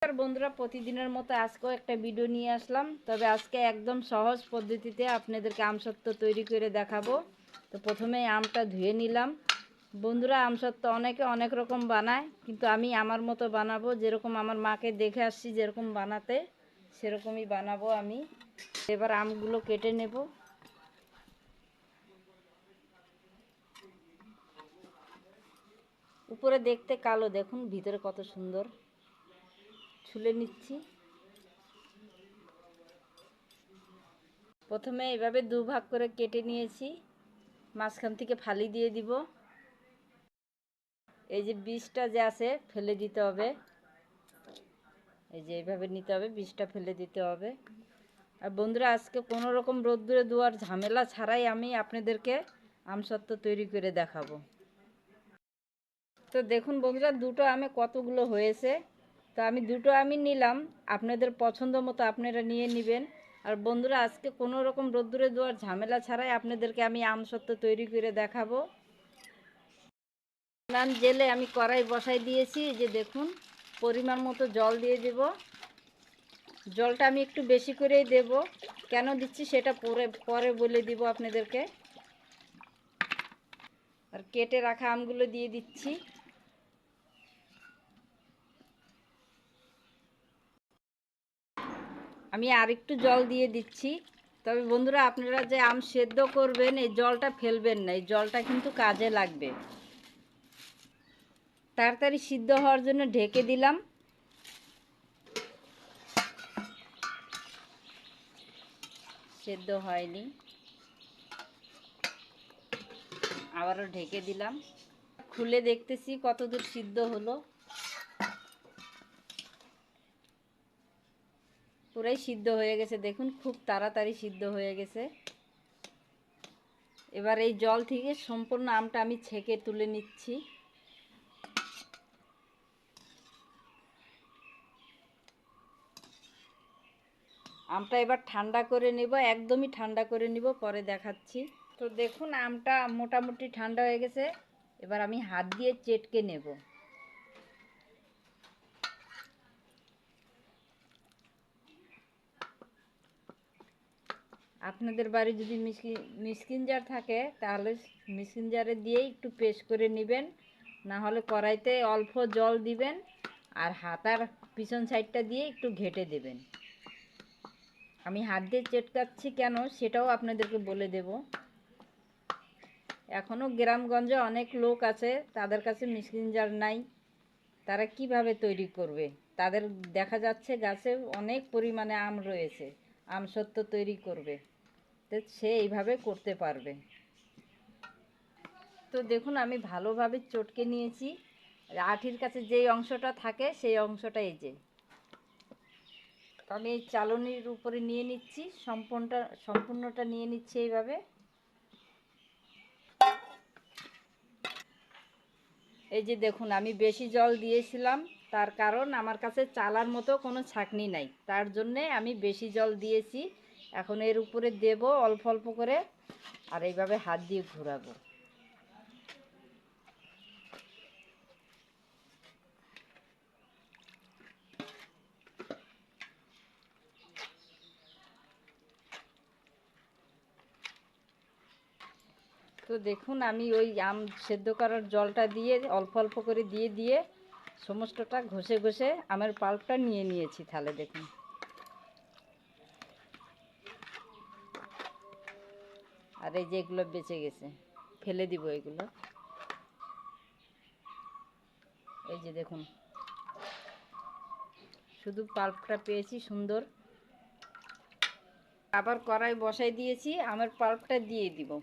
বন্ধুরা, প্রতিদিনের মতো আজকেও একটা ভিডিও নিয়ে আসলাম। তবে আজকে একদম সহজ পদ্ধতিতে আপনাদেরকে আমসত্ত্ব তৈরি করে দেখাবো। তো প্রথমে আমটা ধুয়ে নিলাম। বন্ধুরা, আমসত্ত্ব অনেকে অনেক রকম বানায়, কিন্তু আমি আমার মতো বানাবো। যেরকম আমার মাকে দেখে আসছি যেরকম বানাতে, সেরকমই বানাবো আমি। এবার আমগুলো কেটে নেব। উপরে দেখতে কালো, দেখুন ভিতরে কত সুন্দর। ছুলে নিচ্ছি। প্রথমে এভাবে দুভাগ করে কেটে নিয়েছি, মাঝখান থেকে ফালি দিয়ে দিব। এই যে বীজটা যে আছে ফেলে দিতে হবে। এই যে এইভাবে নিতে হবে, বীজটা ফেলে দিতে হবে। আর বন্ধুরা, আজকে কোনো রকম রোদ্দুরে দেওয়ার ঝামেলা ছাড়াই আমি আপনাদেরকে আমসত্ত্ব তৈরি করে দেখাবো। তো দেখুন বন্ধুরা, দুটো আমে কতগুলো হয়েছে। তো আমি দুটো আমি নিলাম, আপনাদের পছন্দ মতো আপনারা নিয়ে নেবেন। আর বন্ধুরা, আজকে কোনো রকম রোদ্দুরে দেওয়ার ঝামেলা ছাড়াই আপনাদেরকে আমি আমসত্ত্ব তৈরি করে দেখাবো। উনান জেলে আমি কড়াই বসাই দিয়েছি। এই যে দেখুন, পরিমাণ মতো জল দিয়ে দেব। জলটা আমি একটু বেশি করেই দেব। কেন দিচ্ছি সেটা পরে বলে দিব আপনাদেরকে। আর কেটে রাখা আমগুলো দিয়ে দিচ্ছি। আমি আর একটু জল দিয়ে দিচ্ছি। তবে বন্ধুরা, আপনারা যে আম সেদ্ধ করবেন এই জলটা ফেলবেন না, এই জলটা কিন্তু কাজে লাগবে। তাড়াতাড়ি সিদ্ধ হওয়ার জন্য ঢেকে দিলাম। সেদ্ধ হয়নি, আবারও ঢেকে দিলাম। খুলে দেখতেছি কতদূর সিদ্ধ হলো। পুরাই সিদ্ধ হয়ে গেছে, দেখুন খুব তাড়াতাড়ি সিদ্ধ হয়ে গেছে। এবার এই জল থেকে সম্পূর্ণ আমটা আমি ছেঁকে তুলে নিচ্ছি। আমটা এবার ঠান্ডা করে নেব, একদমই ঠান্ডা করে নিব, পরে দেখাচ্ছি। তো দেখুন, আমটা মোটামুটি ঠান্ডা হয়ে গেছে। এবার আমি হাত দিয়ে চেটকে নেব। আপনাদের বাড়ি যদি মিক্সিং জার থাকে তাহলে মিক্সিং জারে দিয়ে একটু পেস্ট করে নেবেন, না হলে কড়াইতে অল্প জল দিবেন আর হাতার পিছন সাইডটা দিয়ে একটু ঘেটে দেবেন। আমি হাত দিয়ে চেটকাচ্ছি কেন সেটাও আপনাদেরকে বলে দেব। এখনও গ্রামগঞ্জে অনেক লোক আছে তাদের কাছে মিক্সিং জার নাই, তারা কিভাবে তৈরি করবে? তাদের দেখা যাচ্ছে গাছে অনেক পরিমাণে আম রয়েছে, আমসত্ত্ব তৈরি করবে, তো সে এইভাবে করতে পারবে। তো দেখুন, আমি ভালোভাবে চটকে নিয়েছি। আঠির কাছে যেই অংশটা থাকে সেই অংশটা এই যে আমি এই চালনির উপরে নিয়ে নিচ্ছি, সম্পূর্ণটা নিয়ে নিচ্ছি এইভাবে। এই যে দেখুন, আমি বেশি জল দিয়েছিলাম, তার কারণ আমার কাছে চালার মতো কোনো ছাঁকনি নাই, তার জন্যে আমি বেশি জল দিয়েছি। এখন এর উপরে দেব অল্প অল্প করে, আর এইভাবে হাত দিয়ে ঘোরাবো। তো দেখুন, আমি ওই আম সেদ্ধ করার জলটা দিয়ে অল্প অল্প করে দিয়ে দিয়ে সমস্তটা ঘষে ঘষে আমের পাল্পটা নিয়ে নিয়েছি থালে। দেখুন, আর এই যে এগুলো বেঁচে গেছে ফেলে দিব এগুলো। এই যে দেখুন, শুধু পাল্পটা পেয়েছি সুন্দর। আবার কড়াই বসাই দিয়েছি, আমের পাল্পটা দিয়ে দিব।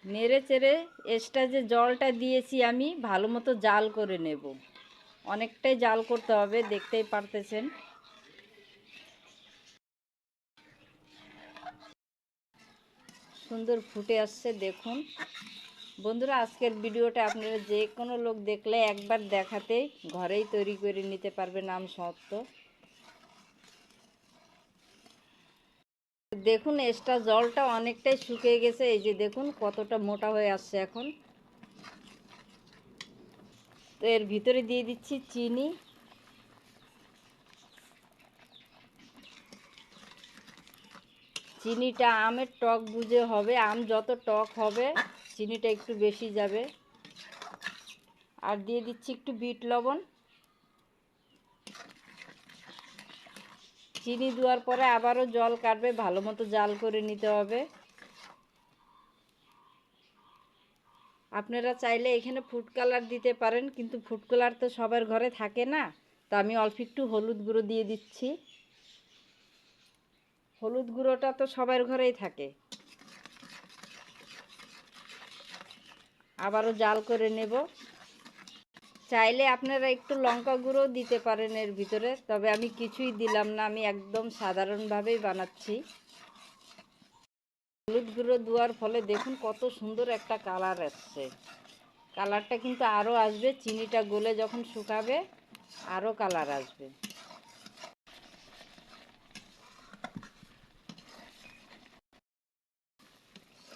নেড়ে চেড়ে এক্সট্রা যে জলটা দিয়েছি আমি ভালো মতো জাল করে নেব। অনেকটাই জাল করতে হবে, দেখতেই পারতেছেন। সুন্দর ফুটে আসছে দেখুন। বন্ধুরা, আজকের ভিডিওটা আপনারা যে কোনো লোক দেখলে একবার দেখাতেই ঘরেই তৈরি করে নিতে পারবেন আমসত্ত্ব। দেখুন, এক্সট্রা জলটা অনেকটাই শুকিয়ে গেছে। এই যে দেখুন কতটা মোটা হয়ে আসছে এখন। এর ভিতরে দিয়ে দিচ্ছি চিনি। চিনিটা আমের টক বুঝে হবে, আম যত টক হবে চিনিটা একটু বেশি যাবে। আর দিয়ে দিচ্ছি একটু বিট লবণ। চিনি দেওয়ার পরে আবারও জল কাটবে, ভালো মতো জাল করে নিতে হবে। আপনারা চাইলে এখানে ফুড কালার দিতে পারেন, কিন্তু ফুড কালার তো সবার ঘরে থাকে না, তো আমি অল্প একটু হলুদ গুঁড়ো দিয়ে দিচ্ছি। হলুদ গুঁড়োটা তো সবার ঘরেই থাকে। আবারও জাল করে নেব। চাইলে আপনারা একটু লঙ্কা গুঁড়ো দিতে পারেন এর ভিতরে, তবে আমি কিছুই দিলাম না, আমি একদম সাধারণভাবেই বানাচ্ছি। হলুদ গুঁড়ো দেওয়ার ফলে দেখুন কত সুন্দর একটা কালার আসছে। কালারটা কিন্তু আরও আসবে, চিনিটা গলে যখন শুকাবে আরও কালার আসবে।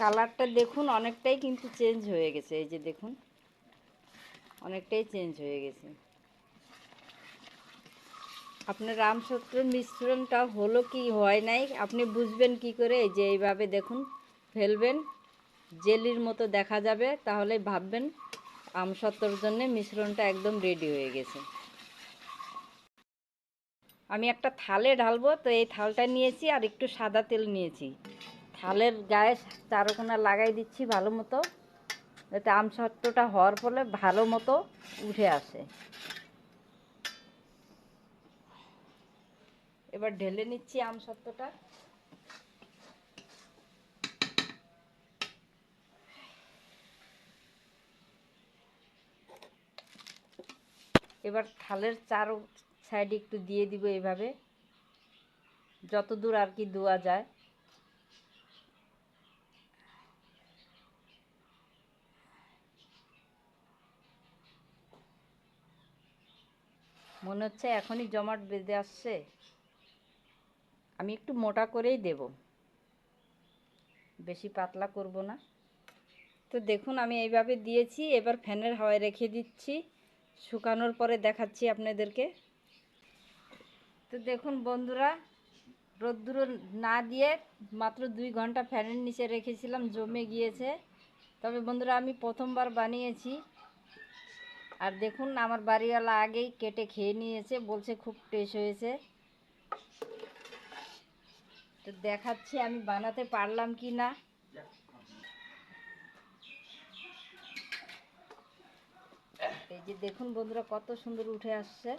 কালারটা দেখুন অনেকটাই কিন্তু চেঞ্জ হয়ে গেছে, এই যে দেখুন অনেকটাই চেঞ্জ হয়ে গেছে। আপনার আমসত্ত্বের মিশ্রণটা হলো কি হয় নাই আপনি বুঝবেন কি করে? এই যে এইভাবে দেখুন ফেলবেন, জেলির মতো দেখা যাবে, তাহলে ভাববেন আমসত্ত্বর জন্য মিশ্রণটা একদম রেডি হয়ে গেছে। আমি একটা থালে ঢালবো, তো এই থালটা নিয়েছি আর একটু সাদা তেল নিয়েছি। থালের গায়ে চারকোনা লাগাই দিচ্ছি ভালো মতো, যাতে আমসত্ত্বটা হওয়ার ফলে ভালো মতো উঠে আসে। এবার ঢেলে নিচ্ছি আমসত্ত্বটা। এবার থালের চারো সাইডে একটু দিয়ে দিব এইভাবে, যত দূর আর কি দেওয়া যায়। মনে হচ্ছে এখনই জমাট বেঁধে আসছে। আমি একটু মোটা করেই দেব, বেশি পাতলা করব না। তো দেখুন আমি এইভাবে দিয়েছি, এবার ফ্যানের হাওয়ায় রেখে দিচ্ছি, শুকানোর পরে দেখাচ্ছি আপনাদেরকে। তো দেখুন বন্ধুরা, রোদ্দুর না দিয়ে মাত্র 2 ঘন্টা ফ্যানের নিচে রেখেছিলাম, জমে গিয়েছে। তবে বন্ধুরা আমি প্রথমবার বানিয়েছি, আর দেখুন আমার বাড়িওয়ালা আগেই কেটে খেয়ে নিয়েছে, বলছে খুব টেস্ট হয়েছে। তো দেখাচ্ছি আমি বানাতে পারলাম কি না। এই যে দেখুন বন্ধুরা কত সুন্দর উঠে আসছে।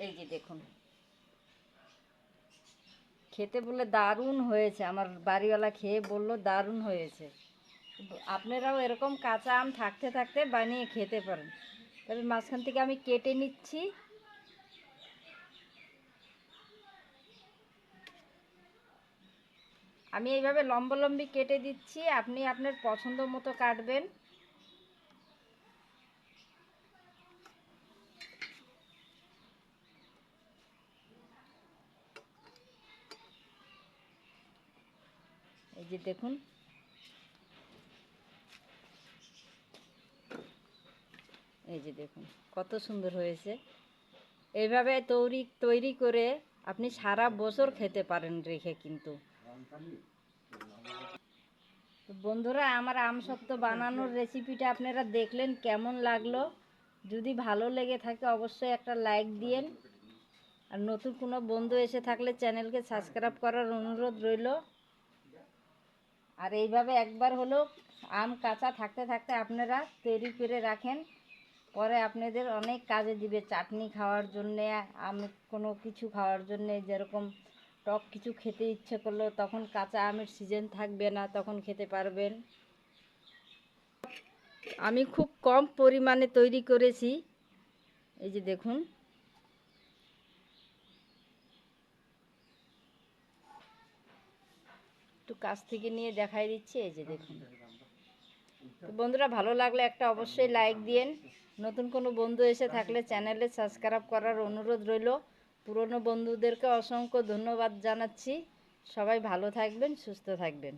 এই যে দেখুন, খেতে বলে দারুণ হয়েছে, আমার বাড়িওয়ালা খেয়ে বলল দারুণ হয়েছে। আপনারাও এরকম কাঁচা আম থাকতে থাকতে বানিয়ে খেতে পারেন। তবে মাঝখান থেকে আমি কেটে নিচ্ছি। আমি এইভাবে লম্বালম্বি কেটে দিচ্ছি, আপনি আপনার পছন্দ মতো কাটবেন। এই যে দেখুন, এই যে দেখুন কত সুন্দর হয়েছে। এইভাবে তৈরি করে আপনি সারা বছর খেতে পারেন রেখে। কিন্তু বন্ধুরা আমার আমসত্ত্ব বানানোর রেসিপিটা আপনারা দেখলেন, কেমন লাগলো? যদি ভালো লেগে থাকে অবশ্যই একটা লাইক দিয়েন। আর নতুন কোনো বন্ধু এসে থাকলে চ্যানেলকে সাবস্ক্রাইব করার অনুরোধ রইল। আর এইভাবে একবার হলেও আম কাঁচা থাকতে থাকতে আপনারা তৈরি করে রাখেন, পরে আপনাদের অনেক কাজে দিবে। চাটনি খাওয়ার জন্যে, আম কোনো কিছু খাওয়ার জন্যে, যেরকম টক কিছু খেতে ইচ্ছে করলো তখন কাঁচা আমের সিজন থাকবে না, তখন খেতে পারবেন। আমি খুব কম পরিমাণে তৈরি করেছি, এই যে দেখুন। একটু কাছ থেকে নিয়ে দেখাই দিচ্ছি, এই যে দেখুন। তো বন্ধুরা ভালো লাগলে একটা অবশ্যই লাইক দিয়েন। নতুন কোনো বন্ধু এসে থাকলে চ্যানেলে সাবস্ক্রাইব করার অনুরোধ রইল। পুরনো বন্ধুদেরকে অসংখ্য ধন্যবাদ জানাচ্ছি। সবাই ভালো থাকবেন, সুস্থ থাকবেন।